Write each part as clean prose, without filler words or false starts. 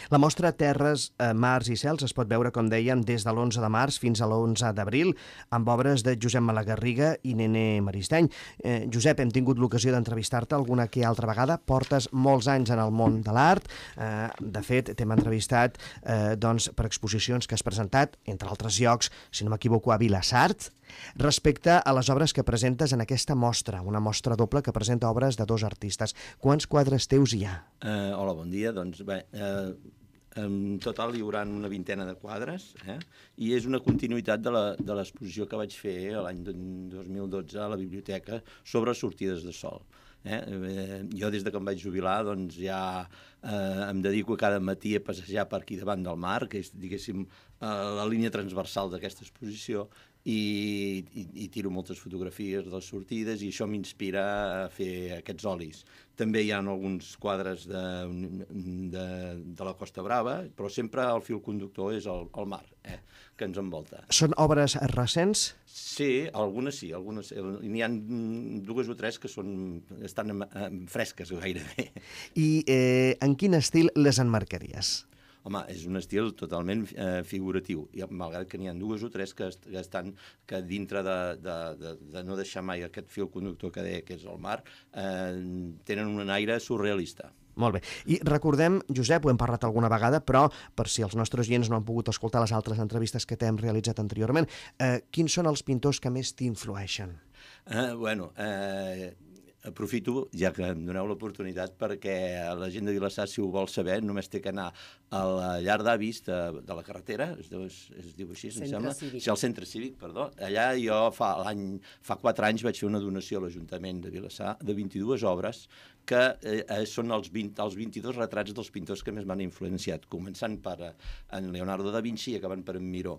La mostra Terres, Mars i Cels es pot veure, com dèiem, des de l'11 de març fins a l'11 d'abril, amb obres de Josep Malagarriga i Nené Maristany. Josep, hem tingut l'ocasió d'entrevistar-te alguna que altra vegada. Portes molts anys en el món de l'art. De fet, t'hem entrevistat per exposicions que has presentat, entre altres llocs, si no m'equivoco, a Vilassart, respecte a les obres que presentes en aquesta mostra, una mostra doble que presenta obres de dos artistes. Quants quadres teus hi ha? Hola, bon dia. Doncs bé, en total hi haurà una vintena de quadres, i és una continuïtat de l'exposició que vaig fer l'any 2012 a la biblioteca sobre sortides de sol. Jo, des que em vaig jubilar, doncs ja em dedico cada matí a passejar per aquí davant del mar, que és, diguéssim, la línia transversal d'aquesta exposició, i tiro moltes fotografies de les sortides, i això m'inspira a fer aquests olis. També hi ha alguns quadres de la Costa Brava, però sempre el fil conductor és el mar, que ens envolta. Són obres recents? Sí, algunes sí. N'hi ha dues o tres que estan fresques gairebé. I en quin estil les emmarcaries? Home, és un estil totalment figuratiu, malgrat que n'hi ha dues o tres que estan dintre de no deixar mai aquest fil conductor que deia que és el mar, tenen un aire surrealista. Molt bé. I recordem, Josep, ho hem parlat alguna vegada, però per si els nostres oients no han pogut escoltar les altres entrevistes que t'hem realitzat anteriorment, quins són els pintors que més t'influeixen? Aprofito, ja que em doneu l'oportunitat, perquè la gent de Vilassar, si ho vol saber, només té que anar a la llar d'avis de la carretera, es diu així, em sembla? Sí, al centre cívic, perdó. Allà jo fa 4 anys vaig fer una donació a l'Ajuntament de Vilassar de 22 obres que són els 22 retrats dels pintors que més m'han influenciat, començant per en Leonardo da Vinci i acabant per en Miró.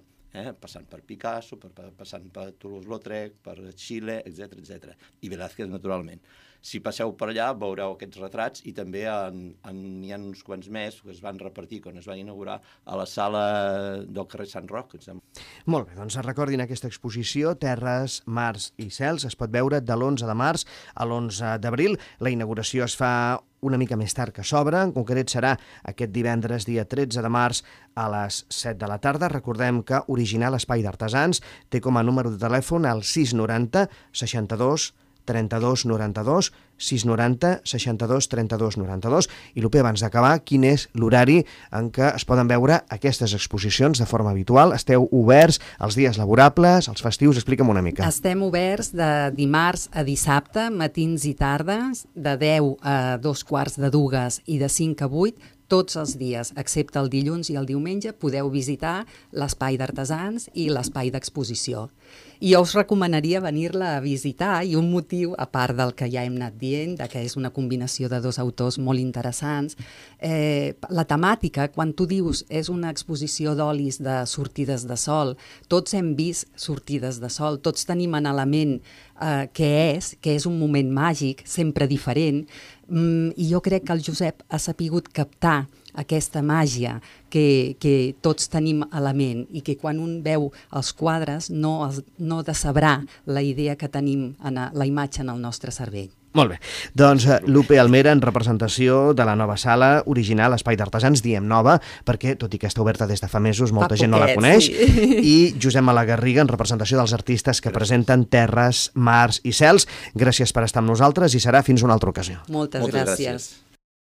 Passant per Picasso, passant per Toulouse-Lautrec, per Chile, etc. I Velázquez, naturalment. Si passeu per allà, veureu aquests retrats, i també n'hi ha uns quants més que es van repartir quan es van inaugurar a la sala del carrer Sant Roc. Molt bé, doncs recordin aquesta exposició, Terres, Mars i Cels, es pot veure de l'11 de març a l'11 d'abril. La inauguració es fa una mica més tard que s'obre, en concret serà aquest divendres, dia 13 de març, a les 7 de la tarda. Recordem que Original Espai d'Artesans té com a número de telèfon el 690 62 32 92, 690 62 32 92. I, Lupe, abans d'acabar, quin és l'horari en què es poden veure aquestes exposicions de forma habitual? Esteu oberts els dies laborables, els festius? Explica'm una mica. Estem oberts de dimarts a dissabte, matins i tardes, de 10 a 2:15 i de 5 a 8, tots els dies, excepte el dilluns i el diumenge, podeu visitar l'espai d'artesans i l'espai d'exposició. I jo us recomanaria venir-la a visitar, i un motiu, a part del que ja hem anat dient, que és una combinació de dos autors molt interessants, la temàtica, quan tu dius és una exposició d'olis de sortides de sol, tots hem vist sortides de sol, tots tenim en element que és un moment màgic, sempre diferent, i jo crec que el Josep ha sapigut captar aquesta màgia que tots tenim a la ment, i que quan un veu els quadres no decebrà la idea que tenim, la imatge en el nostre cervell. Molt bé. Doncs Lupe Almera, en representació de la nova sala Original Espai d'Artesans, diem nova, perquè, tot i que està oberta des de fa mesos, molta gent no la coneix, i Josep Malagarriga, en representació dels artistes que presenten Terres, Mars i Cels. Gràcies per estar amb nosaltres, i serà fins una altra ocasió. Moltes gràcies.